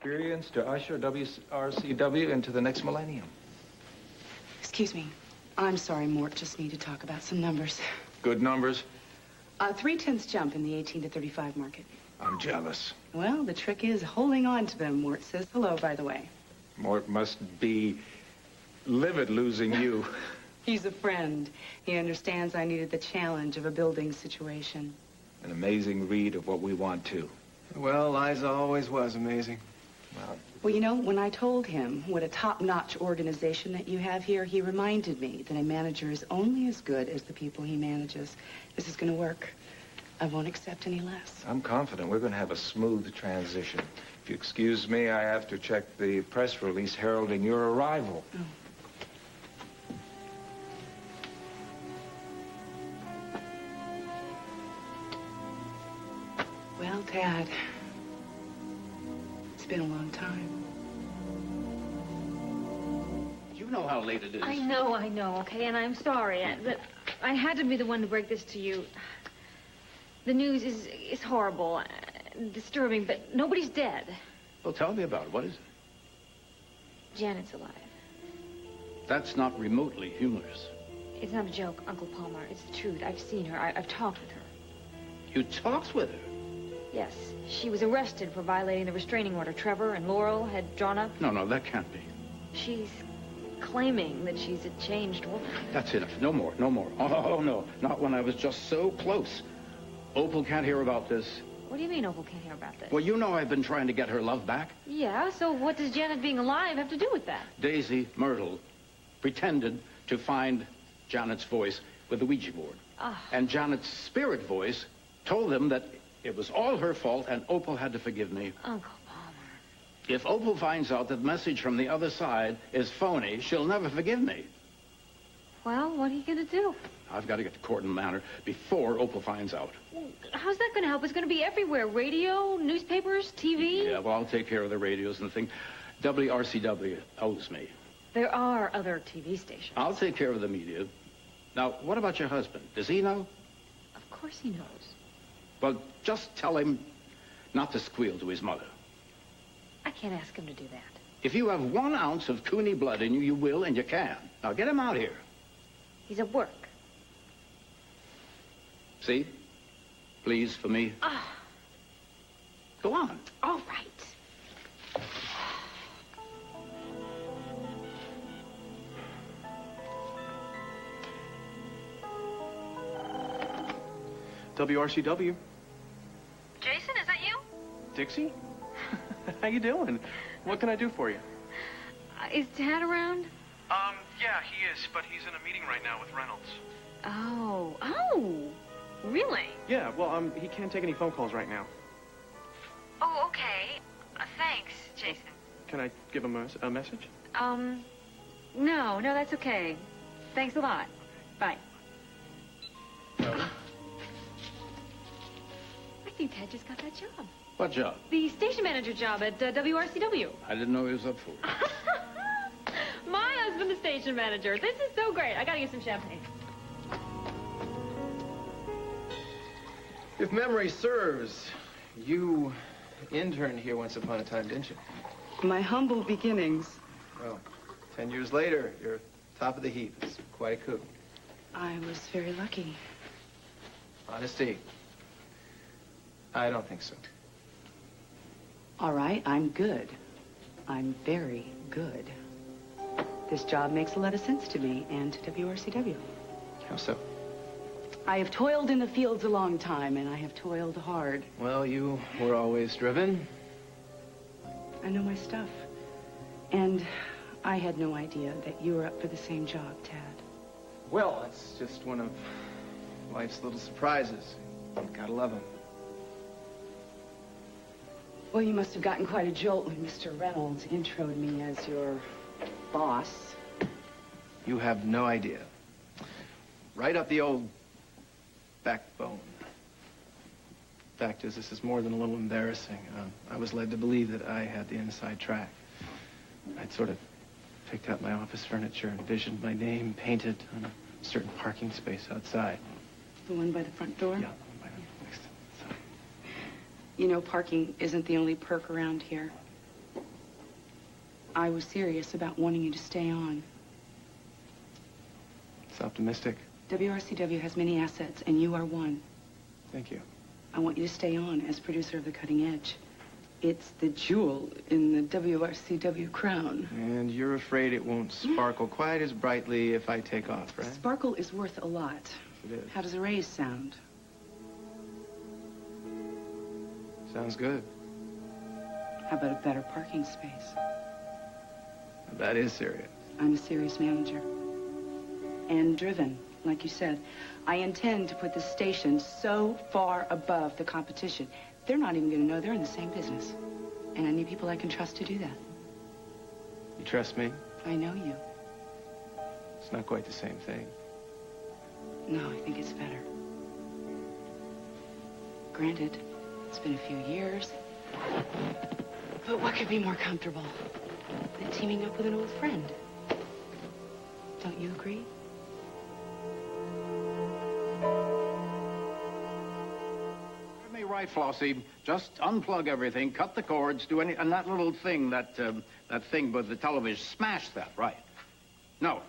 experience to usher WRCW into the next millennium. Excuse me. I'm sorry, Mort. Just need to talk about some numbers. Good numbers? 3/10 jump in the 18 to 35 market. I'm jealous. Well, the trick is holding on to them. Mort says hello, by the way. Mort must be livid losing you. He's a friend. He understands I needed the challenge of a building situation. An amazing read of what we want, too. Well, Liza always was amazing. Well, you know, when I told him what a top-notch organization that you have here, he reminded me that a manager is only as good as the people he manages. This is going to work. I won't accept any less. I'm confident we're going to have a smooth transition. If you excuse me, I have to check the press release heralding your arrival. Oh. Well, Tad, it's been a long time. You know how late it is. I know, okay, and I'm sorry, but I had to be the one to break this to you. The news is horrible, disturbing, but nobody's dead. Well, tell me about it. What is it? Janet's alive. That's not remotely humorous. It's not a joke, Uncle Palmer. It's the truth. I've seen her. I've talked with her. You talked with her? Yes. She was arrested for violating the restraining order Trevor and Laurel had drawn up. No, that can't be. She's claiming that she's a changed woman. That's enough. No more. Oh, no. Not when I was just so close. Opal can't hear about this. What do you mean Opal can't hear about this? Well, you know I've been trying to get her love back. Yeah, so what does Janet being alive have to do with that? Daisy Myrtle pretended to find Janet's voice with the Ouija board. And Janet's spirit voice told them that it was all her fault and Opal had to forgive me. Uncle Palmer. If Opal finds out that message from the other side is phony, she'll never forgive me. Well, what are you going to do? I've got to get to Corton Manor before Opal finds out. How's that going to help? It's going to be everywhere. Radio, newspapers, TV. Yeah, well, I'll take care of the radios and the thing. WRCW owes me. There are other TV stations. I'll take care of the media. Now, what about your husband? Does he know? Of course he knows. Well, just tell him not to squeal to his mother. I can't ask him to do that. If you have 1 ounce of Cooney blood in you, you will and you can. Now, get him out here. He's at work. See? Please, for me. Go on. All right. WRCW. Jason, is that you? Dixie? How you doing? What can I do for you? Is Tad around? Yeah, he is, but he's in a meeting right now with Reynolds. Oh, really? Yeah, well, he can't take any phone calls right now. Oh, okay. Thanks, Jason. Can I give him a message? No, that's okay. Thanks a lot. Bye. No. I think Tad just got that job. What job? The station manager job at WRCW. I didn't know he was up for it. My husband, the station manager. This is so great. I gotta get some champagne. If memory serves, you interned here once upon a time, didn't you? My humble beginnings. Well, 10 years later, you're top of the heap. It's quite a coup. I was very lucky. Honesty. I don't think so. All right, I'm good. I'm very good. This job makes a lot of sense to me and to WRCW. How so? I have toiled in the fields a long time, and I have toiled hard. Well, you were always driven. I know my stuff. And I had no idea that you were up for the same job, Tad. Well, it's just one of life's little surprises. Gotta love them. Well, you must have gotten quite a jolt when Mr. Reynolds introed me as your boss. You have no idea. Right up the old backbone. Fact is, this is more than a little embarrassing. I was led to believe that I had the inside track. I'd sort of picked out my office furniture, envisioned my name painted on a certain parking space outside. The one by the front door? Yeah, the one by the next side. You know, parking isn't the only perk around here. I was serious about wanting you to stay on. It's optimistic. WRCW has many assets, and you are one. Thank you. I want you to stay on as producer of The Cutting Edge. It's the jewel in the WRCW crown. And you're afraid it won't sparkle quite as brightly if I take off, right? Sparkle is worth a lot. It is. How does a raise sound? Sounds good. How about a better parking space? That is serious. I'm a serious manager. And driven, like you said. I intend to put the station so far above the competition, they're not even going to know they're in the same business. And I need people I can trust to do that. You trust me? I know you. It's not quite the same thing. No, I think it's better. Granted, it's been a few years. But what could be more comfortable than teaming up with an old friend? Don't you agree? Right, Flossie. Just unplug everything, cut the cords, do any, and that little thing, that thing with the television, smash that, right. No.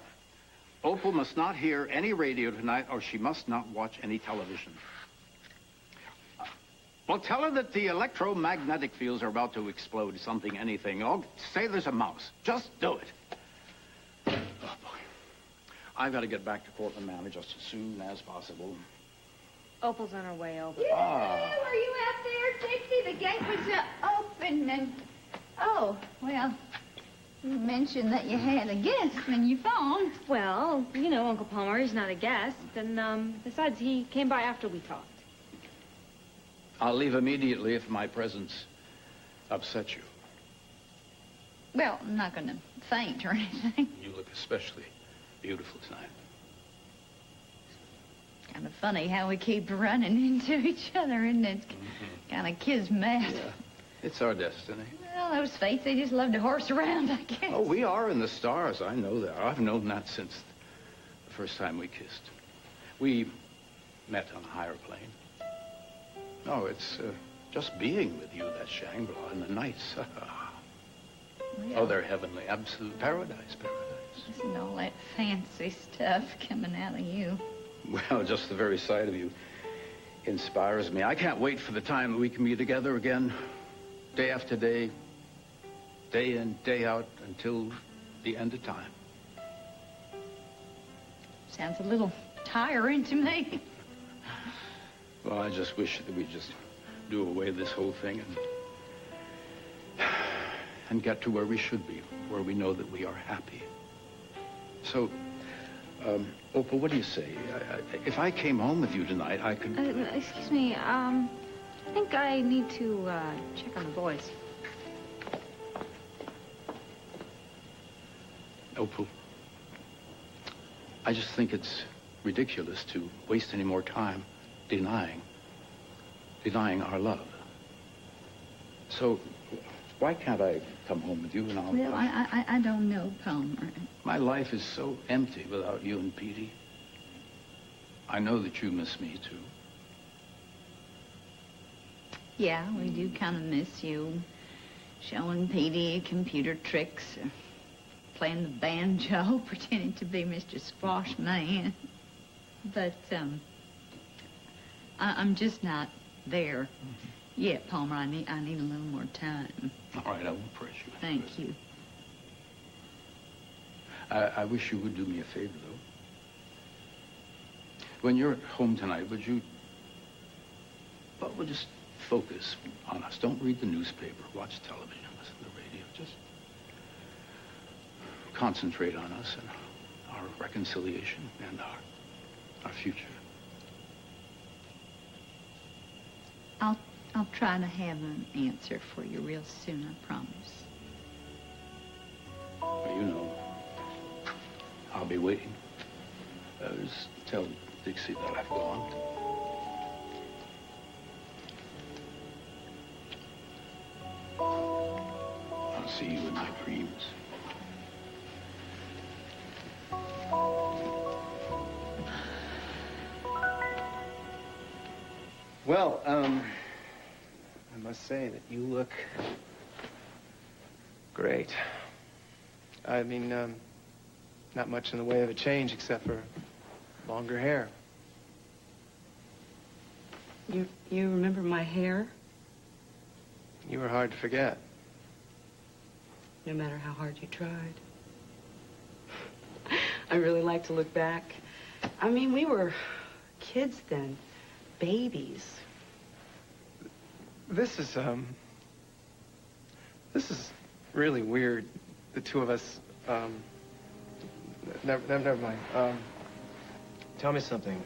Opal must not hear any radio tonight, or she must not watch any television. Well, tell her that the electromagnetic fields are about to explode, something, anything. Oh, say there's a mouse. Just do it. Oh, boy. I've got to get back to Portland Manor just as soon as possible. Opal's on her way over. Yeah, were you out there, Dixie? The gate was open and... Oh, well, you mentioned that you had a guest when you phoned. Well, you know, Uncle Palmer, he's not a guest. And, besides, he came by after we talked. I'll leave immediately if my presence upsets you. Well, I'm not going to faint or anything. You look especially beautiful tonight. Kind of funny how we keep running into each other, isn't it? Kind of kismet. Yeah, it's our destiny. Well, those fates, they just love to horse around, I guess. Oh, we are in the stars. I know that. I've known that since the first time we kissed. We met on a higher plane. No, it's just being with you, that Shangri-La, and the nights. Oh, they're heavenly. Absolute paradise, paradise. Listen to all that fancy stuff coming out of you. Well, just the very sight of you inspires me. I can't wait for the time that we can be together again, day after day, day in, day out, until the end of time. Sounds a little tiring to me. Well, I just wish that we'd just do away with this whole thing and get to where we should be, where we know that we are happy. So, Opal, what do you say? If I came home with you tonight, I could... Excuse me, I think I need to, check on the boys. Opal, I just think it's ridiculous to waste any more time denying our love. So, why can't I come home with you and I'll... Well, I don't know, Palmer. My life is so empty without you and Petey. I know that you miss me, too. Yeah, we do kind of miss you. Showing Petey computer tricks, or playing the banjo, pretending to be Mr. Squash Man. But, I'm just not there yet, Palmer. I need a little more time. All right, I won't press you. Thank you. I wish you would do me a favor, though. When you're home tonight, would you... Well, we'll just focus on us. Don't read the newspaper, watch television, listen to the radio. Just concentrate on us and our reconciliation and our future. I'll try to have an answer for you real soon, I promise. Well, you know, I'll be waiting. Just tell Dixie that I've gone. I'll see you in my dreams. Well, I must say that you look great. I mean, not much in the way of a change except for longer hair. You remember my hair? You were hard to forget. No matter how hard you tried. I really like to look back. I mean, we were kids then. Babies. This is really weird. The two of us, never mind. Tell me something,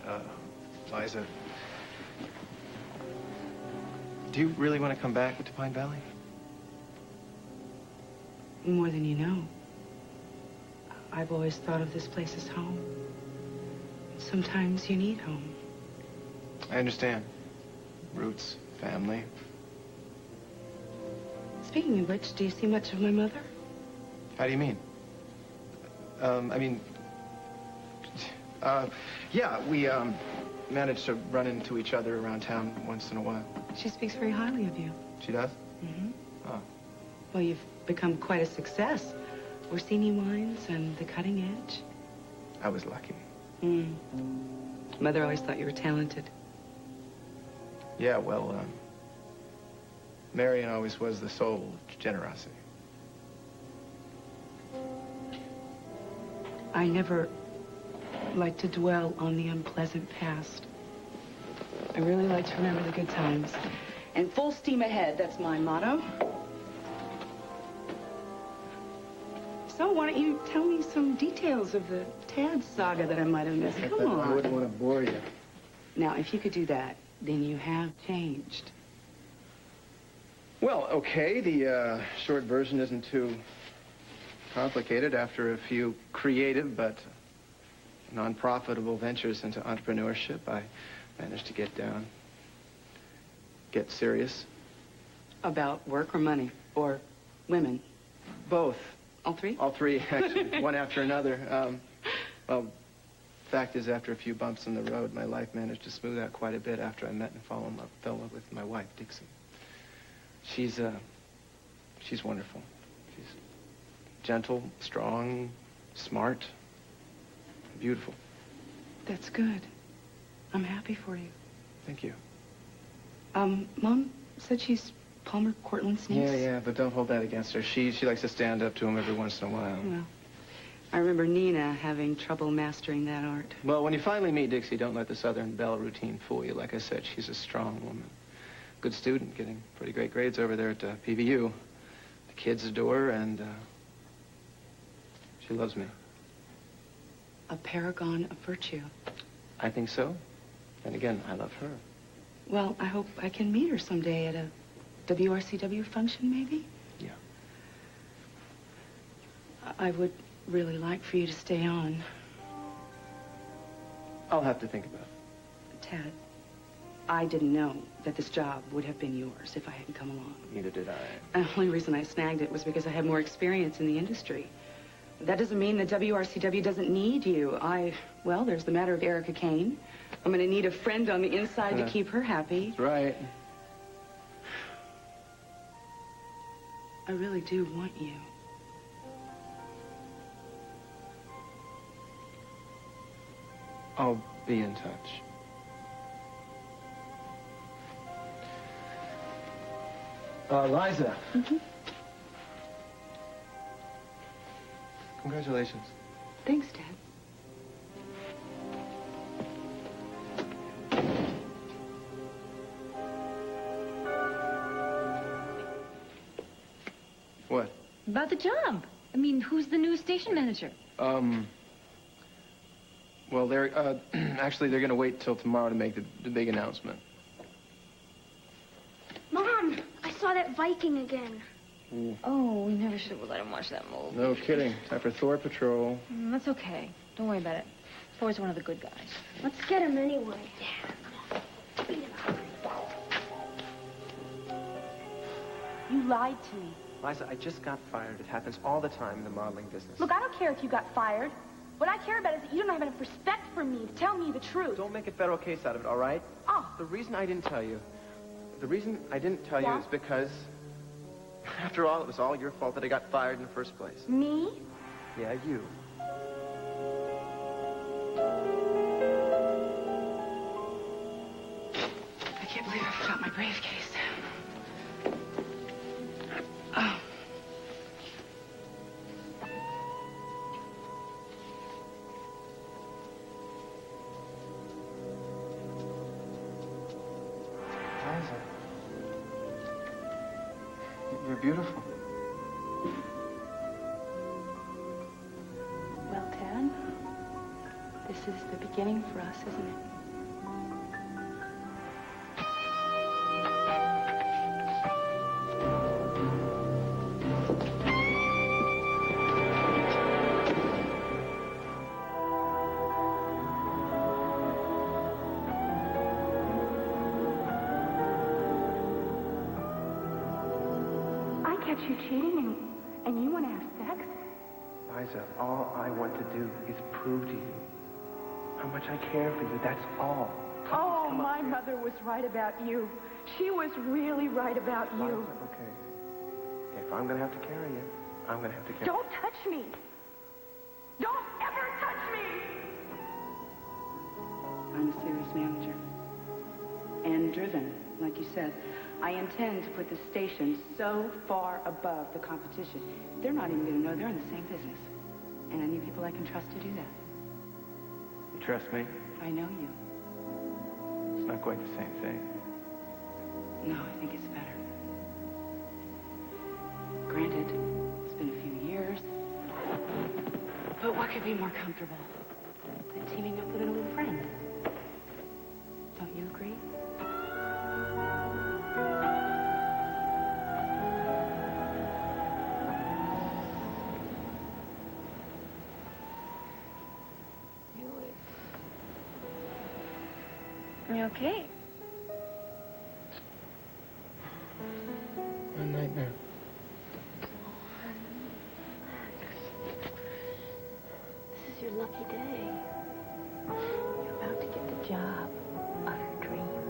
Liza. Do you really want to come back to Pine Valley? More than you know. I've always thought of this place as home. Sometimes you need home. I understand. Roots, family. Speaking of which, do you see much of my mother? How do you mean? Yeah, we, managed to run into each other around town once in a while. She speaks very highly of you. She does? Mm-hmm. Oh. Well, you've become quite a success. Orsini wines and the cutting edge. I was lucky. Mother always thought you were talented. Yeah, well, Marion always was the soul of generosity. I never like to dwell on the unpleasant past. I really like to remember the good times. And full steam ahead, that's my motto. So why don't you tell me some details of the Tad saga that I might have missed? Come on. I wouldn't want to bore you. Now, if you could do that, then you have changed. Well, okay, the short version isn't too complicated. After a few creative but non-profitable ventures into entrepreneurship, I managed to get serious. About work or money? Or women? Both. All three? All three, actually, one after another. Well, fact is, after a few bumps in the road, my life managed to smooth out quite a bit after I met and fell in love with my wife, Dixie. She's wonderful. She's gentle, strong, smart, beautiful. That's good. I'm happy for you. Thank you. Mom said she's Palmer Cortland's niece? Yeah, but don't hold that against her. She likes to stand up to him every once in a while. Well, I remember Nina having trouble mastering that art. Well, when you finally meet Dixie, don't let the Southern Belle routine fool you. Like I said, she's a strong woman. Good student, getting pretty great grades over there at PVU. The kids adore her, and she loves me. A paragon of virtue. I think so. And again, I love her. Well, I hope I can meet her someday at a WRCW function, maybe? Yeah. I would really like for you to stay on. I'll have to think about it. Tad, I didn't know that this job would have been yours if I hadn't come along. Neither did I. The only reason I snagged it was because I had more experience in the industry. That doesn't mean that WRCW doesn't need you. Well, there's the matter of Erica Kane. I'm going to need a friend on the inside to keep her happy. That's right. I really do want you. I'll be in touch. Liza. Mm-hmm. Congratulations. Thanks, Dad. What? About the job. I mean, who's the new station manager? Well, they're, actually, they're gonna wait till tomorrow to make the big announcement. Mom, I saw that Viking again. Ooh. Oh, we never should have let him watch that movie. No kidding. Time for Thor Patrol. That's okay. Don't worry about it. Thor's one of the good guys. Let's get him anyway. You lied to me. Liza, I just got fired. It happens all the time in the modeling business. Look, I don't care if you got fired. What I care about is that you don't have enough respect for me to tell me the truth. Don't make a federal case out of it, all right? Oh. The reason I didn't tell you Yeah? is because, after all, it was all your fault that I got fired in the first place. Me? Yeah, you. I can't believe I forgot my briefcase. Oh. Liza. You're beautiful. Well, Ted, this is the beginning for us, isn't it? Catch you cheating and you want to have sex? Liza, all I want to do is prove to you how much I care for you. That's all. Please, oh, my mother was right about you. She was really right about you. Liza, okay. If I'm going to have to carry you, I'm going to have to carry you. Don't touch me. Don't ever touch me. I'm a serious manager. And driven, like you said. I intend to put the station so far above the competition, they're not even going to know they're in the same business. And I need people I can trust to do that. You trust me? I know you. It's not quite the same thing. No, I think it's better. Granted, it's been a few years. But what could be more comfortable than teaming up with an old friend? Don't you agree? You okay? A nightmare. This is your lucky day. You're about to get the job of your dreams.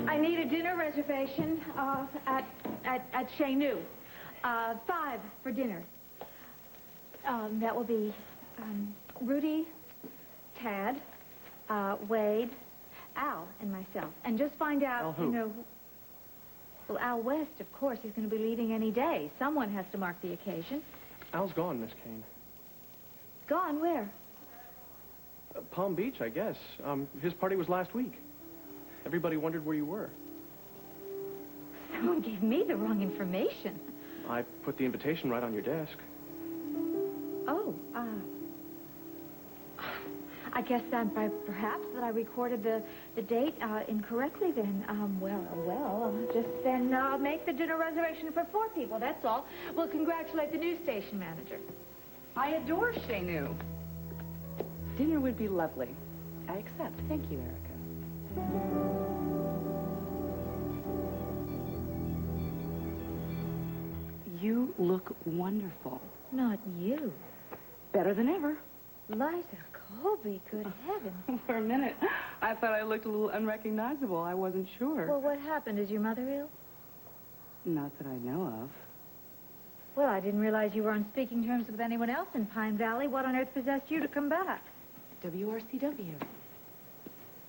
I need a dinner reservation at Chez Nu. 5 for dinner. That will be Rudy, Tad, Wade, Al, and myself. And just find out, Al who? you know... Well, Al West, of course. He's going to be leaving any day. Someone has to mark the occasion. Al's gone, Miss Kane. Gone where? Palm Beach, I guess. His party was last week. Everybody wondered where you were. Someone gave me the wrong information. I put the invitation right on your desk. Oh, I guess perhaps that I recorded the date incorrectly then. Well, just then make the dinner reservation for 4 people, that's all. We'll congratulate the news station manager. I adore Chez Nu. Dinner would be lovely. I accept. Thank you, Erica. You look wonderful. Not you. Better than ever. Liza Colby, good heavens. For a minute, I thought I looked a little unrecognizable. I wasn't sure. Well, what happened? Is your mother ill? Not that I know of. Well, I didn't realize you were on speaking terms with anyone else in Pine Valley. What on earth possessed you to come back? WRCW.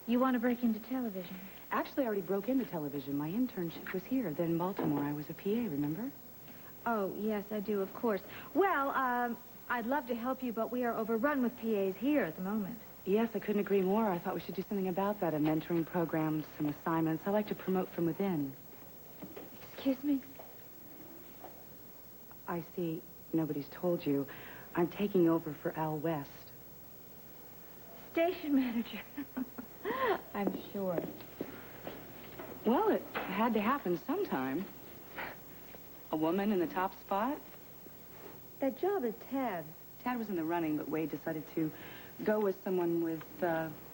You want to break into television? Actually, I already broke into television. My internship was here. Then in Baltimore, I was a PA, remember? Oh, yes, I do, of course. Well, I'd love to help you, but we are overrun with PAs here at the moment. Yes, I couldn't agree more. I thought we should do something about that. A mentoring program, some assignments. I like to promote from within. Excuse me? I see nobody's told you. I'm taking over for Al West. Station manager. I'm sure. Well, it had to happen sometime. A woman in the top spot? That job is Tad's. Tad was in the running, but Wade decided to go with someone with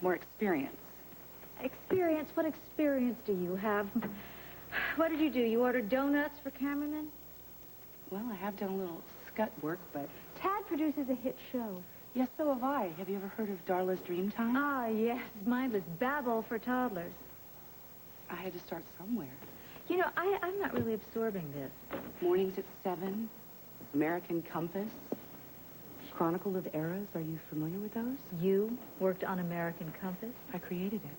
more experience. Experience? What experience do you have? What did you do? You ordered donuts for cameramen? Well, I have done a little scut work, but... Tad produces a hit show. Yes, so have I. Have you ever heard of Darla's Dreamtime? Ah, yes. Mindless babble for toddlers. I had to start somewhere. You know, I'm not really absorbing this. Mornings at 7, American Compass, Chronicle of Eras. Are you familiar with those? You worked on American Compass? I created it.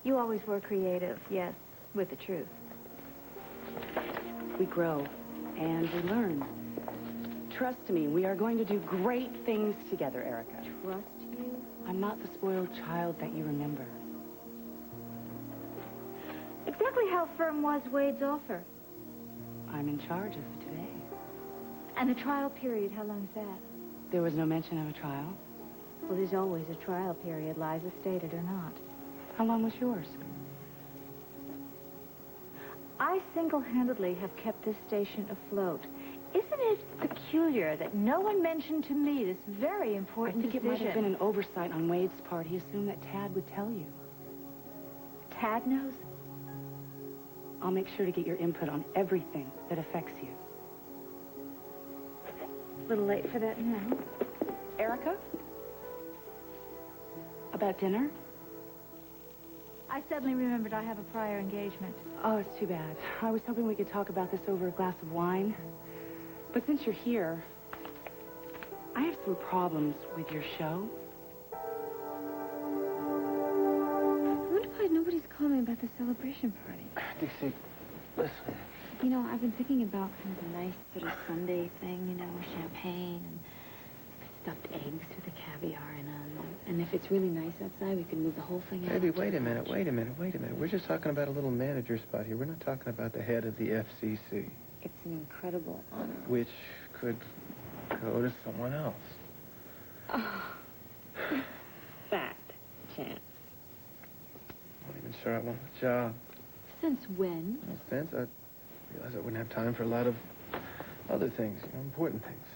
You always were creative, yes, with the truth. We grow and we learn. Trust me, we are going to do great things together, Erica. Trust you? I'm not the spoiled child that you remember. Exactly how firm was Wade's offer? I'm in charge of today. And the trial period, how long is that? There was no mention of a trial. Well, there's always a trial period, Liza stated or not. How long was yours? I single-handedly have kept this station afloat. Isn't it peculiar that no one mentioned to me this very important decision? I think it might have been an oversight on Wade's part. He assumed that Tad would tell you. Tad knows? I'll make sure to get your input on everything that affects you. A little late for that now. Erica? About dinner? I suddenly remembered I have a prior engagement. Oh, it's too bad. I was hoping we could talk about this over a glass of wine. But since you're here, I have some problems with your show. I wonder why nobody's calling about the celebration party. Dixie, listen. You know, I've been thinking about kind of a nice sort of Sunday thing, you know, champagne and stuffed eggs with the caviar in them. And if it's really nice outside, we could move the whole thing out. Baby, wait a minute. We're just talking about a little manager spot here. We're not talking about the head of the FCC. It's an incredible honor. Which could go to someone else. Oh. Fat chance. I'm not even sure I want the job. Since when? Well, since I realized I wouldn't have time for a lot of other things, you know, important things.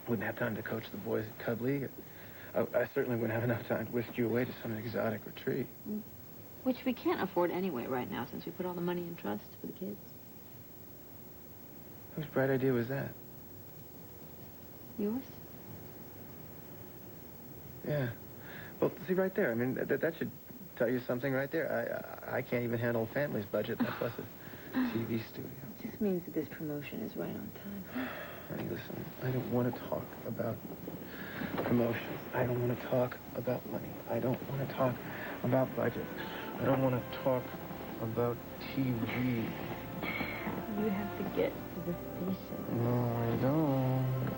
Wouldn't have time to coach the boys at Cub League. I certainly wouldn't have enough time to whisk you away to some exotic retreat. Which we can't afford anyway right now since we put all the money in trust for the kids. Whose bright idea was that? Yours? Yeah. Well, see, right there. I mean, that should tell you something right there. I can't even handle a family's budget, much less a TV studio. It just means that this promotion is right on time. Honey, listen, I don't want to talk about promotions. I don't want to talk about money. I don't want to talk about budgets. I don't want to talk about TV. You have to get to the station. No, I don't.